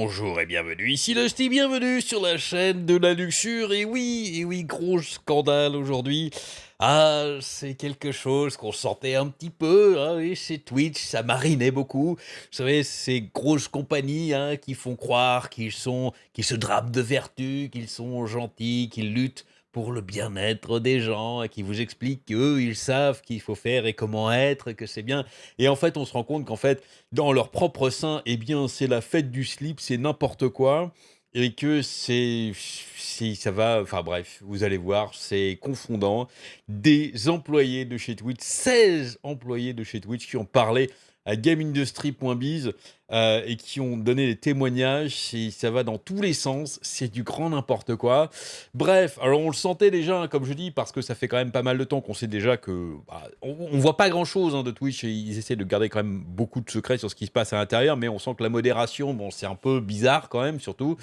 Bonjour et bienvenue, ici Lusty, bienvenue sur la chaîne de la luxure, et oui, gros scandale aujourd'hui. Ah, c'est quelque chose qu'on sentait un petit peu, hein, et chez Twitch, ça marinait beaucoup. Vous savez, ces grosses compagnies hein, qui font croire qu'ils se drapent de vertu, qu'ils sont gentils, qu'ils luttent pour le bien-être des gens, et qui vous expliquent qu'eux, ils savent qu'il faut faire et comment être, et que c'est bien. Et en fait, on se rend compte qu'en fait, dans leur propre sein, eh bien, c'est la fête du slip, c'est n'importe quoi et que ça va enfin bref, vous allez voir, c'est confondant. Des employés de chez Twitch, 16 employés de chez Twitch qui ont parlé à GameIndustry.biz, et qui ont donné des témoignages et ça va dans tous les sens, c'est du grand n'importe quoi. Bref, alors on le sentait déjà, hein, comme je dis, parce que ça fait quand même pas mal de temps qu'on sait déjà que on voit pas grand-chose hein, de Twitch et ils essaient de garder quand même beaucoup de secrets sur ce qui se passe à l'intérieur, mais on sent que la modération, bon, c'est un peu bizarre quand même, surtout.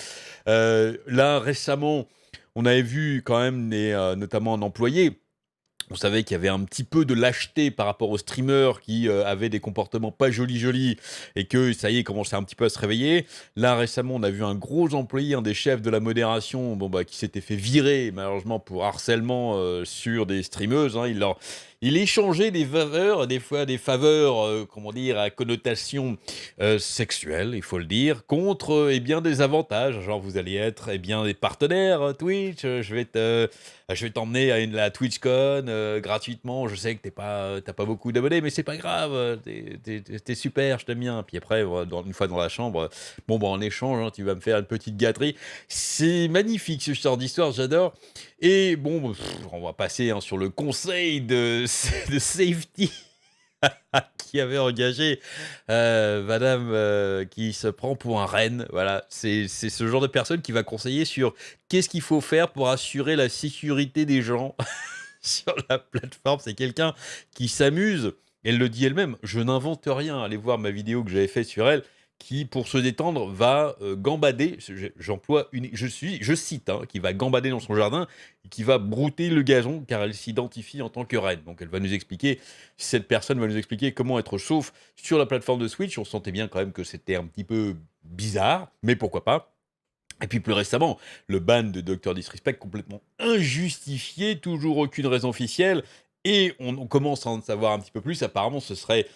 Là, récemment, on avait vu quand même notamment un employé. On savait qu'il y avait un petit peu de lâcheté par rapport aux streamers qui avaient des comportements pas jolis et que ça y est, commençait un petit peu à se réveiller. Là, récemment, on a vu un gros employé, un des chefs de la modération, bon, qui s'était fait virer, malheureusement, pour harcèlement sur des streameuses. Hein. Il échangeait des faveurs, des fois des faveurs, comment dire, à connotation sexuelle, il faut le dire, contre eh bien, des avantages. Genre, vous allez être eh bien, des partenaires Twitch, je vais t'emmener à la TwitchCon gratuitement. Je sais que t'as pas beaucoup d'abonnés, mais c'est pas grave. T'es super, je t'aime bien. Puis après, une fois dans la chambre, bon, en échange, hein, tu vas me faire une petite gâterie. C'est magnifique ce genre d'histoire, j'adore. Et bon, on va passer hein, sur le conseil de safety qui avait engagé madame qui se prend pour un renne. Voilà, c'est ce genre de personne qui va conseiller sur qu'est-ce qu'il faut faire pour assurer la sécurité des gens sur la plateforme. C'est quelqu'un qui s'amuse. Elle le dit elle-même. Je n'invente rien. Allez voir ma vidéo que j'avais faite sur elle qui, pour se détendre, va gambader. Je cite, hein, qui va gambader dans son jardin, et qui va brouter le gazon, car elle s'identifie en tant que reine. Donc elle va nous expliquer, cette personne va nous expliquer comment être sauf sur la plateforme de Switch. On sentait bien quand même que c'était un petit peu bizarre, mais pourquoi pas. Et puis plus récemment, le ban de Dr Disrespect complètement injustifié, toujours aucune raison officielle. Et on commence à en savoir un petit peu plus. Apparemment, ce serait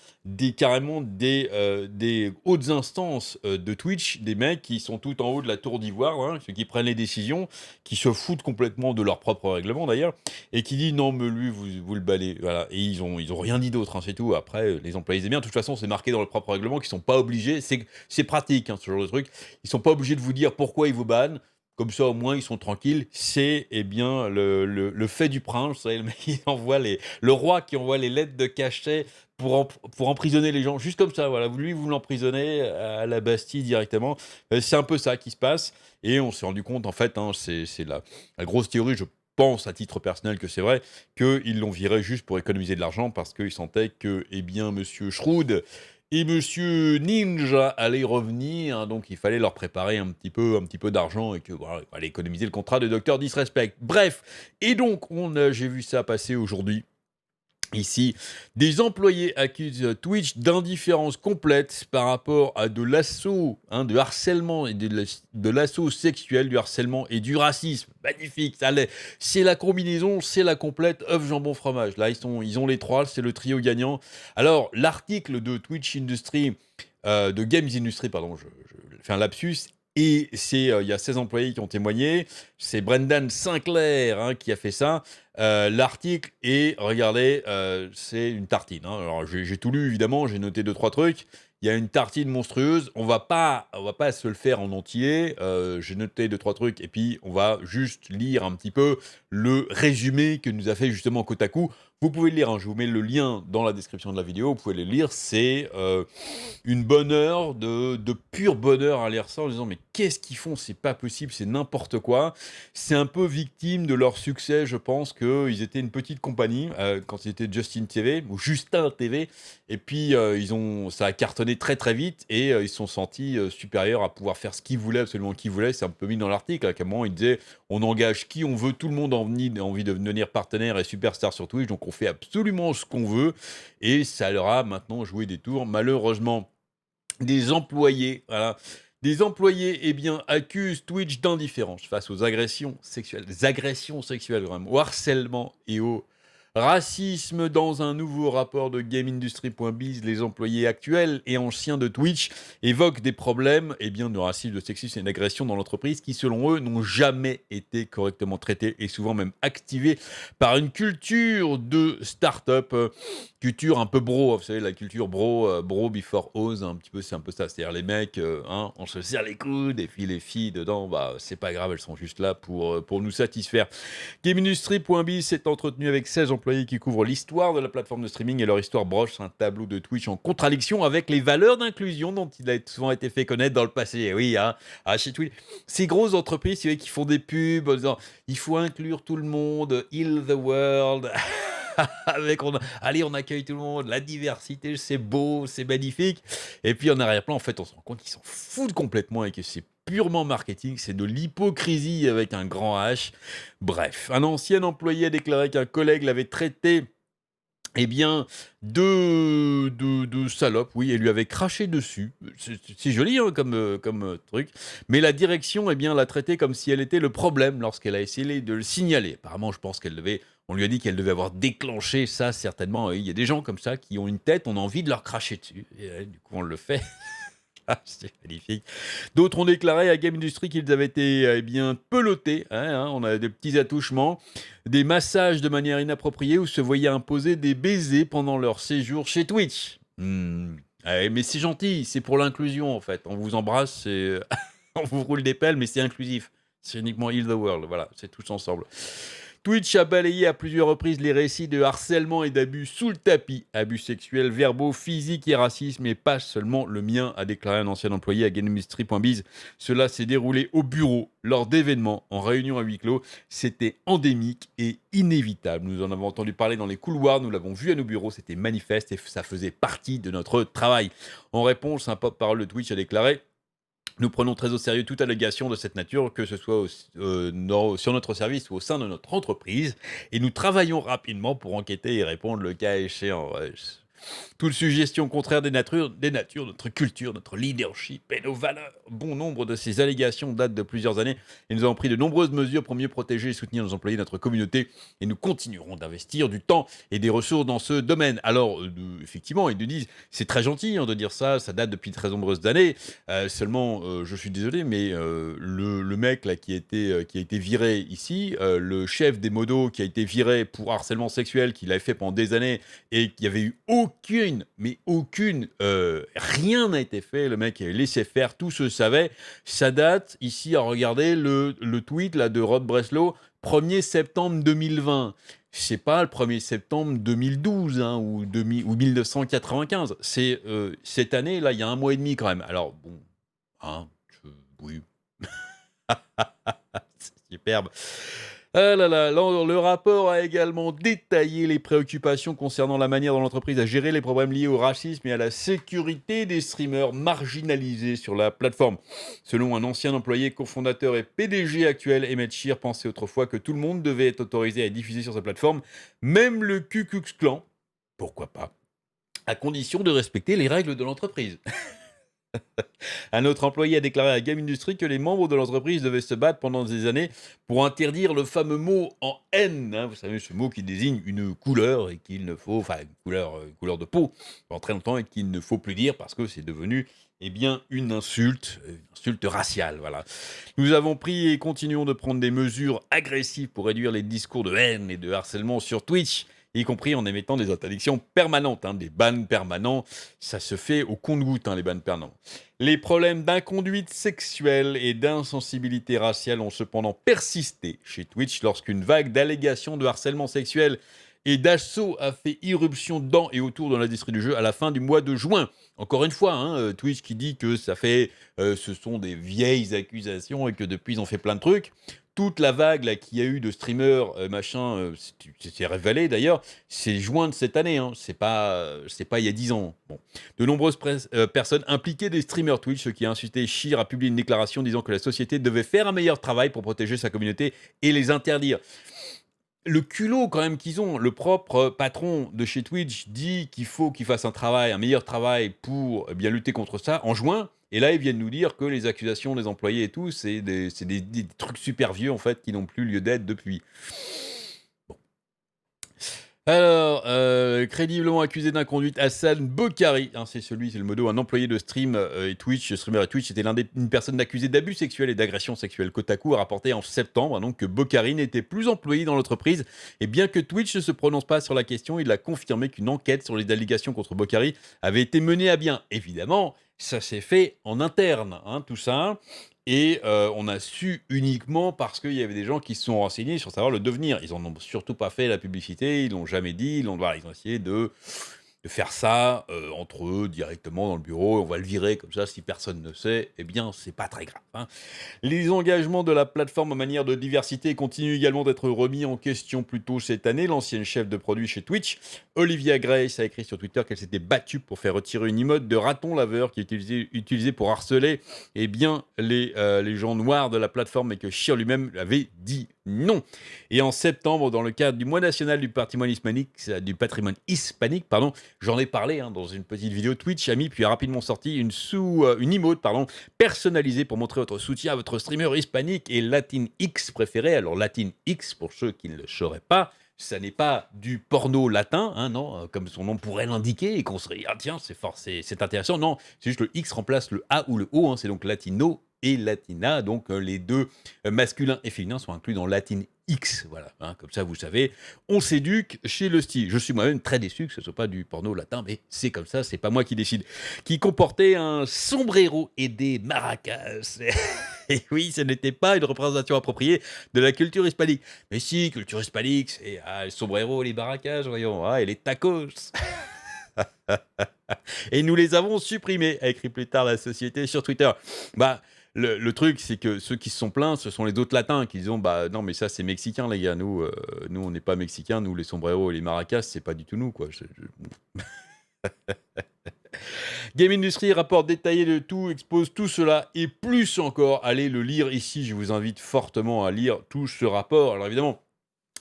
carrément des hautes instances de Twitch, des mecs qui sont tout en haut de la tour d'ivoire, hein, ceux qui prennent les décisions, qui se foutent complètement de leur propre règlement d'ailleurs, et qui disent non, mais lui, vous le balayez. Voilà. Et ils ont rien dit d'autre, hein, c'est tout. Après, les employés disent bien, de toute façon, c'est marqué dans le propre règlement qu'ils sont pas obligés. C'est pratique, hein, ce genre de truc. Ils sont pas obligés de vous dire pourquoi ils vous bannent. Comme ça, au moins, ils sont tranquilles. C'est, eh bien, le fait du prince. Vous savez, le mec qui envoie le roi qui envoie les lettres de cachet pour emprisonner les gens. Juste comme ça, voilà. Lui, vous l'emprisonnez à la Bastille directement. C'est un peu ça qui se passe. Et on s'est rendu compte, en fait, hein, c'est la grosse théorie, je pense à titre personnel que c'est vrai, qu'ils l'ont viré juste pour économiser de l'argent parce qu'ils sentaient que, eh bien, Monsieur Shroud et Monsieur Ninja allait revenir, hein, donc il fallait leur préparer un petit peu d'argent et que voilà, il fallait économiser le contrat de Dr Disrespect. Bref, et donc j'ai vu ça passer aujourd'hui. Ici, des employés accusent Twitch d'indifférence complète par rapport à de l'assaut, hein, de harcèlement et de l'assaut sexuel, du harcèlement et du racisme. Magnifique, ça l'est. C'est la combinaison, c'est la complète œuf jambon fromage. Là, ils ont les trois, c'est le trio gagnant. Alors, l'article de Twitch Industry, de Games Industry, pardon, je fais un lapsus. Et il y a 16 employés qui ont témoigné. C'est Brendan Sinclair hein, qui a fait ça. L'article est, regardez, c'est une tartine. Hein. Alors j'ai tout lu évidemment, j'ai noté 2-3 trucs. Il y a une tartine monstrueuse. On va pas se le faire en entier. J'ai noté 2-3 trucs et puis on va juste lire un petit peu le résumé que nous a fait justement Kotaku. Vous pouvez le lire. Hein, je vous mets le lien dans la description de la vidéo. Vous pouvez le lire. C'est une bonne heure de pur bonheur à lire ça en disant mais qu'est-ce qu'ils font, c'est pas possible, c'est n'importe quoi. C'est un peu victime de leur succès, je pense qu'ils étaient une petite compagnie quand ils étaient Justin TV ou Justin TV et puis ça a cartonné très très vite et ils se sont sentis supérieurs à pouvoir faire ce qu'ils voulaient, absolument qu'ils voulaient. C'est un peu mis dans l'article, à un moment ils disaient on engage qui on veut, tout le monde a envie de devenir partenaire et superstar sur Twitch, donc on fait absolument ce qu'on veut et ça leur a maintenant joué des tours. Malheureusement, des employés, voilà, Des employés accusent Twitch d'indifférence face aux agressions sexuelles vraiment, au harcèlement et au racisme. Dans un nouveau rapport de GameIndustry.biz, les employés actuels et anciens de Twitch évoquent des problèmes de racisme, de sexisme et d'agression dans l'entreprise qui, selon eux, n'ont jamais été correctement traités et souvent même activés par une culture de start-up, culture un peu bro, vous savez, la culture bro before hose, un petit peu, c'est un peu ça. C'est-à-dire les mecs, on se serre les coudes et puis les filles dedans, c'est pas grave, elles sont juste là pour nous satisfaire. GameIndustry.biz s'est entretenu avec 16 employés qui couvrent l'histoire de la plateforme de streaming et leur histoire broche un tableau de Twitch en contradiction avec les valeurs d'inclusion dont il a souvent été fait connaître dans le passé. Et oui, chez Twitch, ces grosses entreprises qui font des pubs en disant il faut inclure tout le monde, heal the world. On accueille tout le monde, la diversité, c'est beau, c'est magnifique. Et puis en arrière-plan, en fait, on se rend compte qu'ils s'en foutent complètement et que c'est purement marketing, c'est de l'hypocrisie avec un grand H. Bref, un ancien employé a déclaré qu'un collègue l'avait traité de salope, oui, et lui avait craché dessus. C'est joli comme truc. Mais la direction, l'a traité comme si elle était le problème lorsqu'elle a essayé de le signaler. Apparemment, je pense on lui a dit qu'elle devait avoir déclenché ça, certainement. Il y a des gens comme ça qui ont une tête, on a envie de leur cracher dessus. Et du coup, on le fait. C'est magnifique. D'autres ont déclaré à Game Industry qu'ils avaient été pelotés. On a des petits attouchements, des massages de manière inappropriée ou se voyaient imposer des baisers pendant leur séjour chez Twitch. Mais c'est gentil, c'est pour l'inclusion en fait. On vous embrasse, on vous roule des pelles, mais c'est inclusif. C'est uniquement Heal the World, voilà, c'est tous ensemble. Twitch a balayé à plusieurs reprises les récits de harcèlement et d'abus sous le tapis. Abus sexuels, verbaux, physiques et racisme, et pas seulement le mien, a déclaré un ancien employé à GameIndustry.biz. Cela s'est déroulé au bureau, lors d'événements, en réunion à huis clos. C'était endémique et inévitable. Nous en avons entendu parler dans les couloirs, nous l'avons vu à nos bureaux, c'était manifeste et ça faisait partie de notre travail. En réponse, un porte-parole de Twitch a déclaré: nous prenons très au sérieux toute allégation de cette nature, que ce soit sur notre service ou au sein de notre entreprise, et nous travaillons rapidement pour enquêter et répondre le cas échéant. Toute suggestion contraire des natures, notre culture, notre leadership et nos valeurs. Bon nombre de ces allégations datent de plusieurs années et nous avons pris de nombreuses mesures pour mieux protéger et soutenir nos employés, notre communauté, et nous continuerons d'investir du temps et des ressources dans ce domaine. Alors, effectivement, ils nous disent, c'est très gentil de dire ça, ça date depuis de très nombreuses années, seulement, je suis désolé, mais le mec là qui a été viré ici, le chef des modos qui a été viré pour harcèlement sexuel, qu'il avait fait pendant des années, et qu'il n'y avait eu aucune, rien n'a été fait, le mec avait laissé faire, tout se savait, ça date, ici, à regarder le tweet là, de Rod Breslow, 1er septembre 2020, c'est pas le 1er septembre 2012 ou 1995, c'est cette année, là, il y a un mois et demi quand même, alors bon, oui, c'est superbe. Ah là là, le rapport a également détaillé les préoccupations concernant la manière dont l'entreprise a géré les problèmes liés au racisme et à la sécurité des streamers marginalisés sur la plateforme. Selon un ancien employé, cofondateur et PDG actuel, Emmett Shear pensait autrefois que tout le monde devait être autorisé à diffuser sur sa plateforme, même le Ku Klux Klan, pourquoi pas, à condition de respecter les règles de l'entreprise. Un autre employé a déclaré à Game Industry que les membres de l'entreprise devaient se battre pendant des années pour interdire le fameux mot en haine. Vous savez, ce mot qui désigne une couleur et qu'il ne faut, une couleur de peau, pendant très longtemps, et qu'il ne faut plus dire parce que c'est devenu une insulte raciale. Voilà. Nous avons pris et continuons de prendre des mesures agressives pour réduire les discours de haine et de harcèlement sur Twitch, y compris en émettant des interdictions permanentes, des bans permanents. Ça se fait au compte-gouttes, les bans permanents. Les problèmes d'inconduite sexuelle et d'insensibilité raciale ont cependant persisté chez Twitch lorsqu'une vague d'allégations de harcèlement sexuel et d'assaut a fait irruption dans et autour de l'industrie du jeu à la fin du mois de juin. Encore une fois, Twitch qui dit que ce sont des vieilles accusations et que depuis ils ont fait plein de trucs. Toute la vague là qu'il y a eu de streamers, c'est révélé d'ailleurs, c'est juin de cette année, c'est pas il y a 10 ans. Bon. De nombreuses personnes impliquées des streamers Twitch, ce qui a incité Shear à publier une déclaration disant que la société devait faire un meilleur travail pour protéger sa communauté et les interdire. le culot quand même qu'ils ont. Le propre patron de chez Twitch dit qu'il faut qu'ils fassent un meilleur travail pour bien lutter contre ça en juin. Et là, ils viennent nous dire que les accusations des employés et tout, c'est des trucs super vieux en fait qui n'ont plus lieu d'être depuis. Alors, crédiblement accusé d'inconduite, Hassan Bokhari, hein, c'est le modo, un employé de streamer et Twitch, était une personne accusée d'abus sexuels et d'agression sexuelle. Kotaku a rapporté en septembre donc que Bokhari n'était plus employé dans l'entreprise. Et bien que Twitch ne se prononce pas sur la question, il a confirmé qu'une enquête sur les allégations contre Bokhari avait été menée à bien. Évidemment, ça s'est fait en interne, hein, tout ça. Et on a su uniquement parce qu'il y avait des gens qui se sont renseignés sur savoir le devenir. Ils en ont surtout pas fait la publicité, ils l'ont jamais dit, ils ont essayé de faire ça entre eux directement dans le bureau. On va le virer comme ça, si personne ne sait, eh bien c'est pas très grave, hein. Les engagements de la plateforme en matière de diversité continuent également d'être remis en question plus tôt cette année. L'ancienne chef de produit chez Twitch, Olivia Grace, a écrit sur Twitter qu'elle s'était battue pour faire retirer une emote de raton laveur qui est utilisée pour harceler les gens noirs de la plateforme, et que Scheer lui-même avait dit non. Et en septembre, dans le cadre du mois national du patrimoine hispanique, j'en ai parlé dans une petite vidéo Twitch, a mis puis a rapidement sorti une emote personnalisée pour montrer votre soutien à votre streamer hispanique et Latinx préféré. Alors Latinx, pour ceux qui ne le sauraient pas, ça n'est pas du porno latin, hein, non, comme son nom pourrait l'indiquer, et qu'on serait ah tiens, c'est fort, c'est intéressant. Non, c'est juste le X remplace le A ou le O, hein, c'est donc latino et latina, donc les deux masculins et féminins sont inclus dans Latin X, voilà, hein, comme ça vous savez, on s'éduque chez le style. Je suis moi-même très déçu que ce soit pas du porno latin, mais c'est comme ça, c'est pas moi qui décide. Qui comportait un sombrero et des maracas. Et oui, ce n'était pas une représentation appropriée de la culture hispanique. Mais si, culture hispanique, c'est le sombrero et les maracas, voyons, et les tacos. Et nous les avons supprimés, a écrit plus tard la société sur Twitter. Bah, le truc, c'est que ceux qui se sont plaints, ce sont les autres latins qui disent bah non, mais ça c'est mexicain, les gars. Nous on n'est pas mexicains. Nous, les sombreros et les maracas, c'est pas du tout nous, quoi. Game Industry, rapport détaillé de tout, expose tout cela et plus encore. Allez le lire ici. Je vous invite fortement à lire tout ce rapport. Alors évidemment,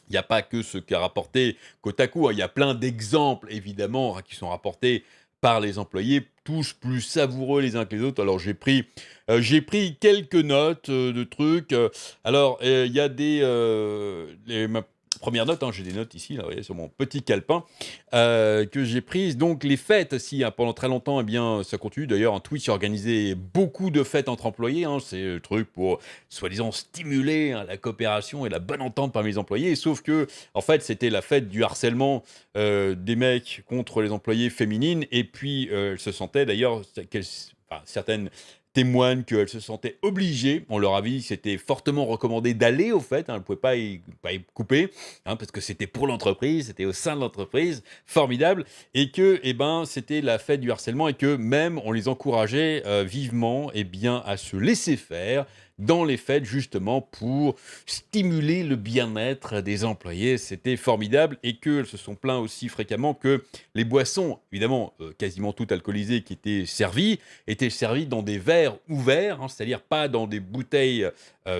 il n'y a pas que ce qu'a rapporté Kotaku, hein. Il y a plein d'exemples, évidemment, qui sont rapportés par les employés, tous plus savoureux les uns que les autres. Alors, j'ai pris quelques notes de trucs. Alors, il y a ma première note, j'ai des notes ici, là, vous voyez, sur mon petit calepin, que j'ai prises. Donc, les fêtes aussi, pendant très longtemps, eh bien, ça continue. D'ailleurs, Twitch a organisé beaucoup de fêtes entre employés. C'est le truc pour, soi-disant, stimuler la coopération et la bonne entente parmi les employés. Sauf que, en fait, c'était la fête du harcèlement des mecs contre les employés féminines. Et puis, elles se sentaient, d'ailleurs, certaines témoignent qu'elles se sentaient obligées. On leur a dit que c'était fortement recommandé d'aller, au fait. Elles ne pouvaient pas y couper, parce que c'était pour l'entreprise, c'était au sein de l'entreprise. Formidable. Et que, c'était la fête du harcèlement et que même on les encourageait vivement à se laisser faire dans les fêtes, justement, pour stimuler le bien-être des employés. C'était formidable. Et qu'elles se sont plaints aussi fréquemment que les boissons, évidemment, quasiment toutes alcoolisées qui étaient servies dans des verres ouverts, c'est-à-dire pas dans des bouteilles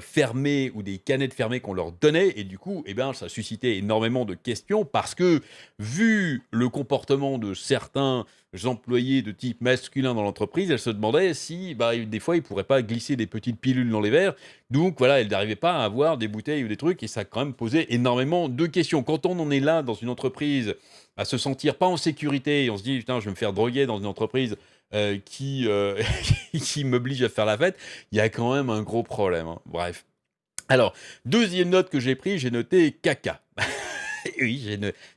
fermées ou des canettes fermées qu'on leur donnait. Et du coup, ça suscitait énormément de questions parce que, vu le comportement de certains employés de type masculin dans l'entreprise, elle se demandait si, des fois, ils ne pourraient pas glisser des petites pilules dans les verres. Donc, voilà, elle n'arrivait pas à avoir des bouteilles ou des trucs, et ça a quand même posé énormément de questions. Quand on en est là, dans une entreprise, à se sentir pas en sécurité, et on se dit, putain, je vais me faire droguer dans une entreprise qui m'oblige à faire la fête, il y a quand même un gros problème, hein. Bref. Alors, deuxième note que j'ai prise, j'ai noté caca. Oui,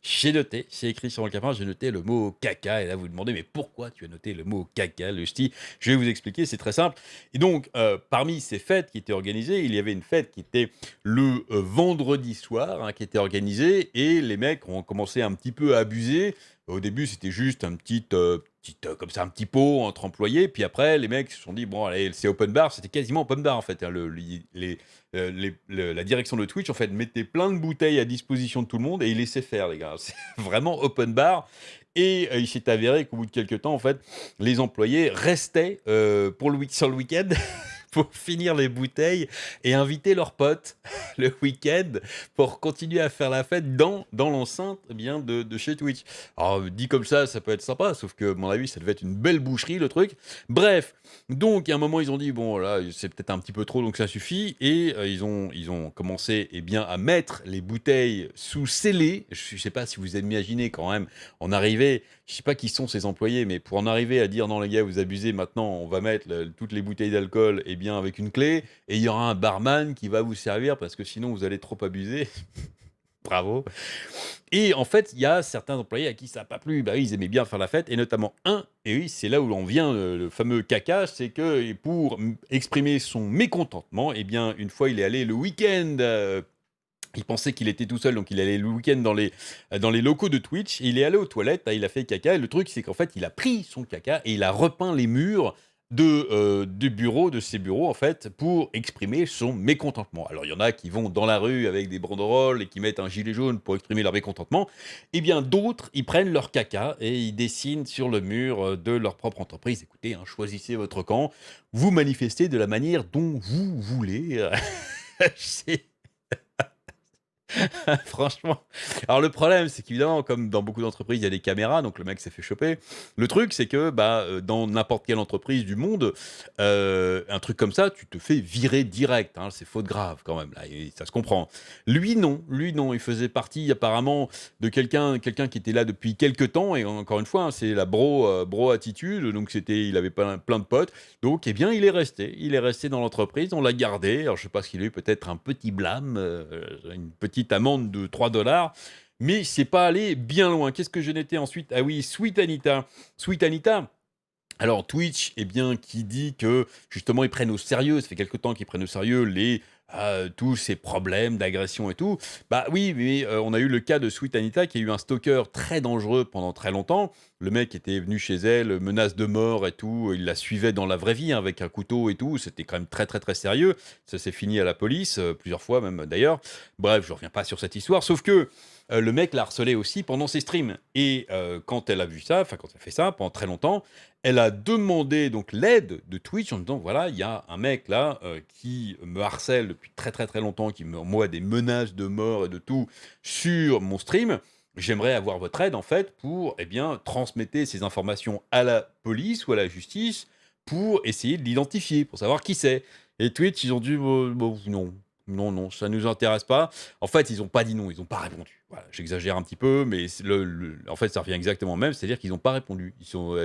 j'ai noté, c'est écrit sur mon calepin, j'ai noté le mot caca. Et là, vous vous demandez, mais pourquoi tu as noté le mot caca, le ch'ti? Je vais vous expliquer, c'est très simple. Et donc, parmi ces fêtes qui étaient organisées, il y avait une fête qui était le vendredi soir, qui était organisée, et les mecs ont commencé un petit peu à abuser. Au début, c'était juste un petit pot entre employés. Puis après, les mecs se sont dit, bon, allez, c'est open bar. C'était quasiment open bar, en fait, hein. La direction de Twitch, en fait, mettait plein de bouteilles à disposition de tout le monde et ils laissaient faire, les gars. C'est vraiment open bar. Et il s'est avéré qu'au bout de quelques temps, en fait, les employés restaient sur le week-end pour finir les bouteilles et inviter leurs potes le week-end pour continuer à faire la fête dans l'enceinte eh bien de chez Twitch. Alors dit comme ça peut être sympa, sauf que à mon avis, ça devait être une belle boucherie le truc. Bref, donc à un moment ils ont dit bon là c'est peut-être un petit peu trop donc ça suffit et ils ont commencé eh bien à mettre les bouteilles sous scellé. Je sais pas si vous imaginez quand même en arriver, je sais pas qui sont ces employés, mais pour en arriver à dire non les gars vous abusez maintenant, on va mettre toutes les bouteilles d'alcool eh bien avec une clé et il y aura un barman qui va vous servir parce que sinon vous allez trop abuser. Bravo. Et en fait, il y a certains employés à qui ça n'a pas plu. Bah oui, ils aimaient bien faire la fête, et notamment un, et oui, c'est là où l'on vient, le fameux caca, c'est que pour exprimer son mécontentement, eh bien, une fois, il est allé le week-end. Il pensait qu'il était tout seul, donc il allait le week-end dans les locaux de Twitch. Et il est allé aux toilettes, là, il a fait caca. Et le truc, c'est qu'en fait, il a pris son caca et il a repeint les murs de ses bureaux, en fait, pour exprimer son mécontentement. Alors, il y en a qui vont dans la rue avec des banderoles et qui mettent un gilet jaune pour exprimer leur mécontentement. Eh bien, d'autres, ils prennent leur caca et ils dessinent sur le mur de leur propre entreprise. Écoutez, hein, choisissez votre camp. Vous manifestez de la manière dont vous voulez. C'est Franchement. Alors le problème, c'est qu'évidemment, comme dans beaucoup d'entreprises, il y a des caméras, donc le mec s'est fait choper. Le truc, c'est que dans n'importe quelle entreprise du monde, un truc comme ça, tu te fais virer direct. Hein, c'est faute grave quand même, là, et ça se comprend. Lui non, il faisait partie apparemment de quelqu'un qui était là depuis quelques temps, et encore une fois, hein, c'est la bro attitude, donc il avait plein de potes, donc eh bien il est resté dans l'entreprise, on l'a gardé. Alors je sais pas s'il a eu peut-être un petit blâme, une petite amende de 3 $, mais c'est pas allé bien loin. Qu'est-ce que j'ai noté ensuite? Ah oui, Sweet Anita. Sweet Anita, alors Twitch, eh bien, qui dit que justement ils prennent au sérieux, ça fait quelque temps qu'ils prennent au sérieux tous ces problèmes d'agression et tout. Bah oui, mais on a eu le cas de Sweet Anita qui a eu un stalker très dangereux pendant très longtemps. Le mec était venu chez elle, menace de mort et tout, il la suivait dans la vraie vie hein, avec un couteau et tout, c'était quand même très très très sérieux. Ça s'est fini à la police, plusieurs fois même d'ailleurs. Bref, je reviens pas sur cette histoire, sauf que le mec l'a harcelé aussi pendant ses streams. Et quand elle a vu ça, enfin quand elle a fait ça pendant très longtemps, elle a demandé donc l'aide de Twitch en disant voilà, il y a un mec là qui me harcèle depuis très très très longtemps, qui m'envoie des menaces de mort et de tout sur mon stream. J'aimerais avoir votre aide en fait pour eh bien transmettre ces informations à la police ou à la justice pour essayer de l'identifier, pour savoir qui c'est. Et Twitch, ils ont dit bon, non, non, non, ça nous intéresse pas. En fait, ils ont pas dit non, ils ont pas répondu. Voilà, j'exagère un petit peu, mais en fait, ça revient exactement au même, c'est-à-dire qu'ils ont pas répondu.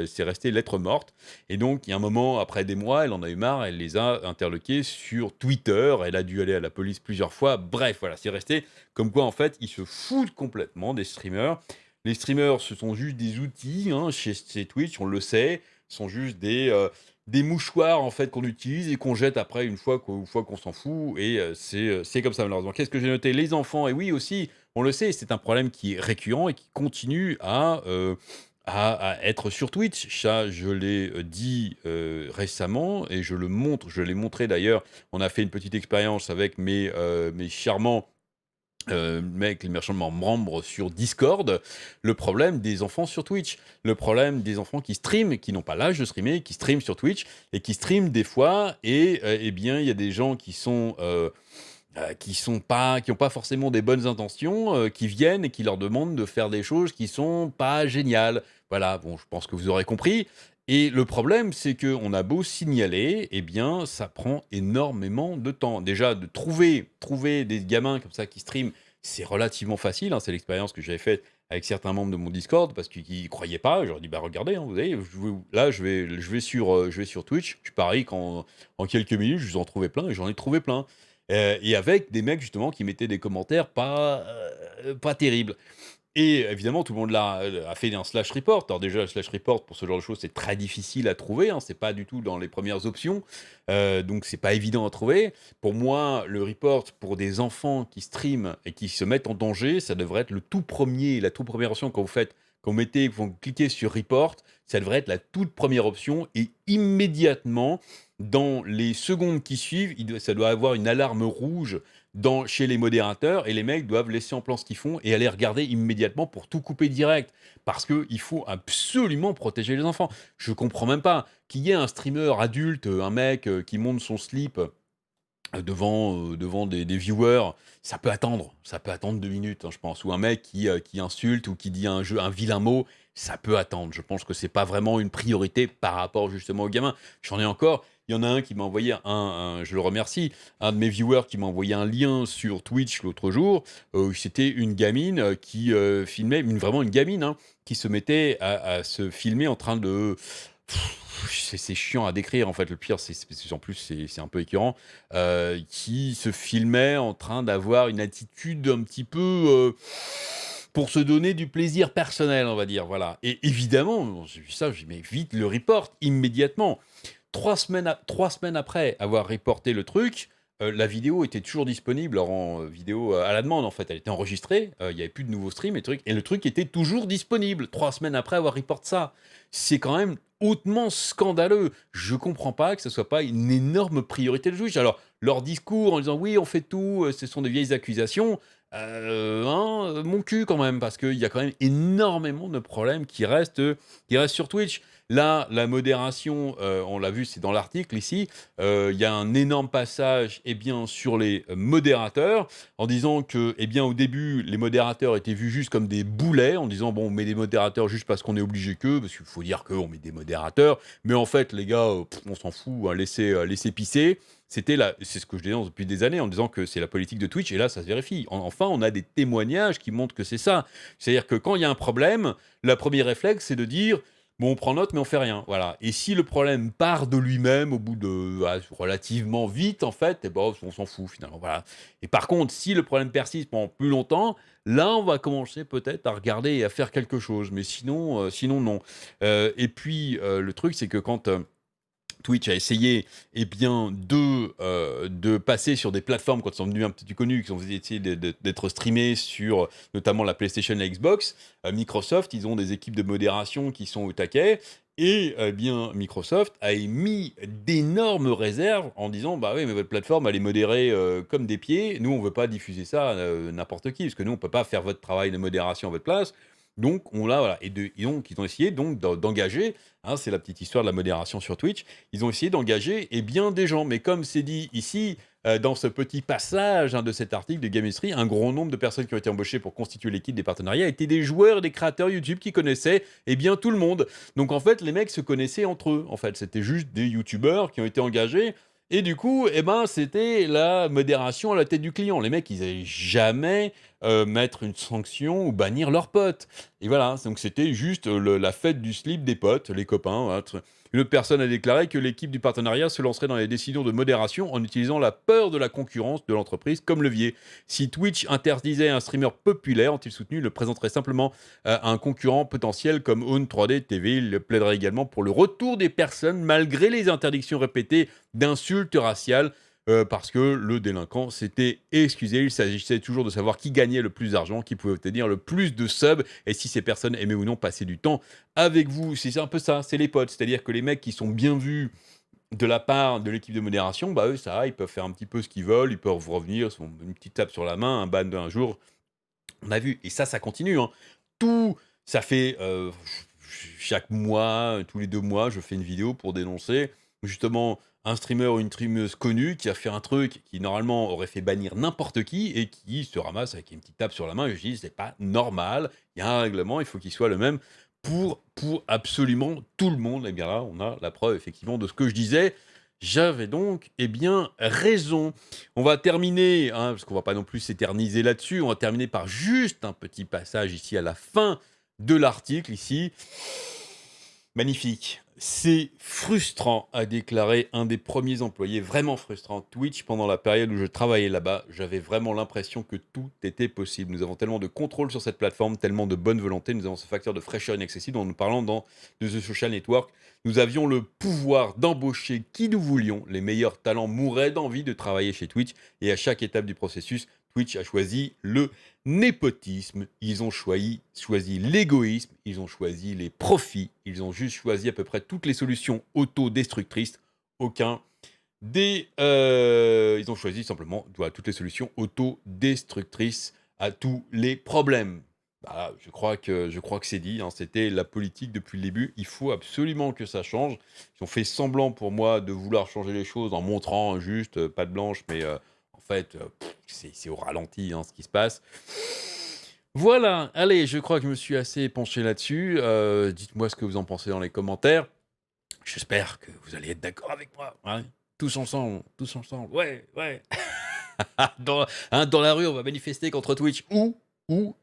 C'est resté lettre morte. Et donc, il y a un moment, après des mois, elle en a eu marre, elle les a interloqués sur Twitter, elle a dû aller à la police plusieurs fois. Bref, voilà, c'est resté comme quoi, en fait, ils se foutent complètement des streamers. Les streamers, ce sont juste des outils, hein, chez Twitch, on le sait, sont juste des mouchoirs en fait qu'on utilise et qu'on jette après une fois qu'on s'en fout et c'est comme ça malheureusement. Qu'est-ce que j'ai noté? Les enfants et oui aussi, on le sait, c'est un problème qui est récurrent et qui continue à être sur Twitch. Ça, je l'ai dit récemment et je l'ai montré d'ailleurs. On a fait une petite expérience avec mes charmants mec, les merchandement membres sur Discord, le problème des enfants sur Twitch, le problème des enfants qui streament, qui n'ont pas l'âge de streamer, qui streament sur Twitch et qui streament des fois et eh bien, il y a des gens qui ont pas forcément des bonnes intentions, qui viennent et qui leur demandent de faire des choses qui sont pas géniales. Voilà, bon, je pense que vous aurez compris et le problème, c'est qu'on a beau signaler, eh bien, ça prend énormément de temps. Déjà, de trouver des gamins comme ça qui streament, c'est relativement facile, hein. C'est l'expérience que j'avais faite avec certains membres de mon Discord parce qu'ils y croyaient pas. Je leur ai dit: «Bah, regardez, hein, vous voyez, là, je vais sur Twitch, je parie qu'en quelques minutes, je vous en trouvais plein» et j'en ai trouvé plein. Et avec des mecs justement qui mettaient des commentaires pas terribles. Et évidemment, tout le monde a fait un slash report. Alors déjà, le slash report pour ce genre de choses, c'est très difficile à trouver, hein, c'est pas du tout dans les premières options, donc c'est pas évident à trouver. Pour moi, le report pour des enfants qui streament et qui se mettent en danger, ça devrait être la toute première option quand vous cliquez sur report, ça devrait être la toute première option et immédiatement, dans les secondes qui suivent, ça doit avoir une alarme rouge chez les modérateurs et les mecs doivent laisser en plan ce qu'ils font et aller regarder immédiatement pour tout couper direct. Parce qu'il faut absolument protéger les enfants. Je comprends même pas qu'il y ait un streamer adulte, un mec qui monte son slip devant des viewers, ça peut attendre 2 minutes, hein, je pense. Ou un mec qui insulte ou qui dit un vilain mot, ça peut attendre. Je pense que c'est pas vraiment une priorité par rapport justement aux gamins. J'en ai encore, il y en a un qui m'a envoyé je le remercie, un de mes viewers qui m'a envoyé un lien sur Twitch l'autre jour, c'était une gamine filmait, vraiment une gamine, hein, qui se mettait à se filmer en train de c'est chiant à décrire en fait. Le pire, en plus c'est un peu écœurant, qui se filmait en train d'avoir une attitude un petit peu pour se donner du plaisir personnel, on va dire. Voilà. Et évidemment, j'ai vu ça, j'ai dit mais vite le report immédiatement. 3 semaines après avoir reporté le truc, la vidéo était toujours disponible en vidéo à la demande en fait. Elle était enregistrée, il n'y avait plus de nouveaux streams et le truc était toujours disponible 3 semaines après avoir reporté ça. C'est quand même hautement scandaleux. Je comprends pas que ce soit pas une énorme priorité de juge. Alors, leur discours en disant oui, on fait tout, ce sont des vieilles accusations, mon cul quand même, parce qu'il y a quand même énormément de problèmes qui restent sur Twitch. Là, la modération, on l'a vu, c'est dans l'article ici, il y a un énorme passage sur les modérateurs, en disant que, au début, les modérateurs étaient vus juste comme des boulets, en disant, bon, on met des modérateurs juste parce qu'on est obligé qu'eux, parce qu'il faut dire qu'on met des modérateurs, mais en fait, les gars, on s'en fout, hein, laissez pisser. C'est ce que je dénonce depuis des années en disant que c'est la politique de Twitch, et là, ça se vérifie. Enfin, on a des témoignages qui montrent que c'est ça. C'est-à-dire que quand il y a un problème, le premier réflexe, c'est de dire, bon, on prend note, mais on fait rien. Voilà. Et si le problème part de lui-même au bout de relativement vite, en fait, on s'en fout finalement. Voilà. Et par contre, si le problème persiste pendant plus longtemps, là, on va commencer peut-être à regarder et à faire quelque chose. Mais sinon non. Et puis, le truc, c'est que quand Twitch a essayé de passer sur des plateformes quand ils sont devenus un petit peu connus, qu'ils ont essayé d'être streamés sur notamment la PlayStation et la Xbox, Microsoft, ils ont des équipes de modération qui sont au taquet, et Microsoft a émis d'énormes réserves en disant bah oui mais votre plateforme elle est modérée comme des pieds, nous on veut pas diffuser ça à n'importe qui, parce que nous on peut pas faire votre travail de modération à votre place, donc on l'a voilà, et donc ils ont essayé donc d'engager. Hein, c'est la petite histoire de la modération sur Twitch. Ils ont essayé d'engager des gens. Mais comme c'est dit ici, dans ce petit passage de cet article de Gamestry, un gros nombre de personnes qui ont été embauchées pour constituer l'équipe des partenariats étaient des joueurs et des créateurs YouTube qui connaissaient tout le monde. Donc en fait, les mecs se connaissaient entre eux. En fait, c'était juste des YouTubeurs qui ont été engagés. Et du coup, c'était la modération à la tête du client. Les mecs, ils n'allaient jamais mettre une sanction ou bannir leurs potes. Et voilà, donc c'était juste la fête du slip des potes, les copains. Voilà. Une autre personne a déclaré que l'équipe du partenariat se lancerait dans les décisions de modération en utilisant la peur de la concurrence de l'entreprise comme levier. Si Twitch interdisait un streamer populaire, ont-ils soutenu, le présenterait simplement à un concurrent potentiel comme Own 3D TV. Il plaiderait également pour le retour des personnes malgré les interdictions répétées d'insultes raciales. Parce que le délinquant s'était excusé. Il s'agissait toujours de savoir qui gagnait le plus d'argent, qui pouvait obtenir le plus de subs, et si ces personnes aimaient ou non passer du temps avec vous. C'est un peu ça, c'est les potes. C'est-à-dire que les mecs qui sont bien vus de la part de l'équipe de modération, bah eux, ça va, ils peuvent faire un petit peu ce qu'ils veulent, ils peuvent revenir, une petite tape sur la main, un ban d'un jour. On a vu, et ça continue. Hein. Ça fait chaque mois, tous les 2 mois, je fais une vidéo pour dénoncer justement un streamer ou une streameuse connue qui a fait un truc qui normalement aurait fait bannir n'importe qui et qui se ramasse avec une petite tape sur la main. Et je dis c'est pas normal, il y a un règlement, il faut qu'il soit le même pour absolument tout le monde. Et bien là, on a la preuve effectivement de ce que je disais. J'avais donc raison. On va terminer, hein, parce qu'on va pas non plus s'éterniser là-dessus, on va terminer par juste un petit passage ici à la fin de l'article, ici. Magnifique. C'est frustrant, a déclaré un des premiers employés, vraiment frustrant, Twitch, pendant la période où je travaillais là-bas. J'avais vraiment l'impression que tout était possible. Nous avons tellement de contrôle sur cette plateforme, tellement de bonne volonté, nous avons ce facteur de fraîcheur inaccessible dont nous parlons dans The Social Network. Nous avions le pouvoir d'embaucher qui nous voulions. Les meilleurs talents mouraient d'envie de travailler chez Twitch, et à chaque étape du processus, Twitch a choisi le népotisme, ils ont choisi l'égoïsme, ils ont choisi les profits, ils ont juste choisi à peu près toutes les solutions autodestructrices. Aucun Ils ont choisi simplement toutes les solutions autodestructrices à tous les problèmes. Bah, je crois que c'est dit, hein, c'était la politique depuis le début. Il faut absolument que ça change. Ils ont fait semblant pour moi de vouloir changer les choses en montrant juste, patte blanche, mais en fait, c'est au ralenti, hein, ce qui se passe. Voilà, allez, je crois que je me suis assez penché là-dessus. Dites-moi ce que vous en pensez dans les commentaires. J'espère que vous allez être d'accord avec moi, hein. Tous ensemble, tous ensemble. Ouais, ouais. Dans la rue, on va manifester contre Twitch. Ou,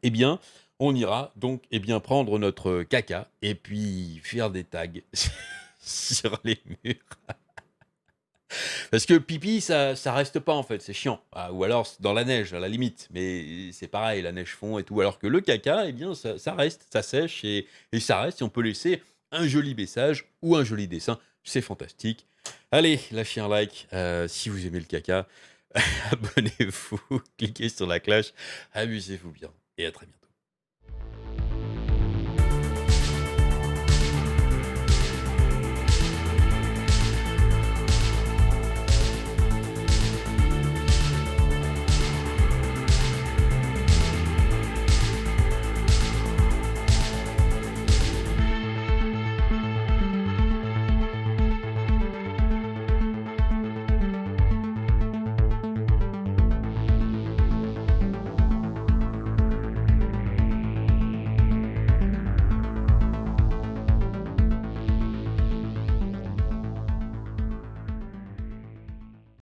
eh bien, on ira donc, eh bien, prendre notre caca et puis faire des tags sur les murs. Parce que pipi, ça reste pas en fait, c'est chiant. Ah, ou alors dans la neige, à la limite. Mais c'est pareil, la neige fond et tout. Alors que le caca, eh bien, ça reste, ça sèche et ça reste. Et on peut laisser un joli message ou un joli dessin. C'est fantastique. Allez, lâchez un like si vous aimez le caca. Abonnez-vous, cliquez sur la cloche. Amusez-vous bien et à très bientôt.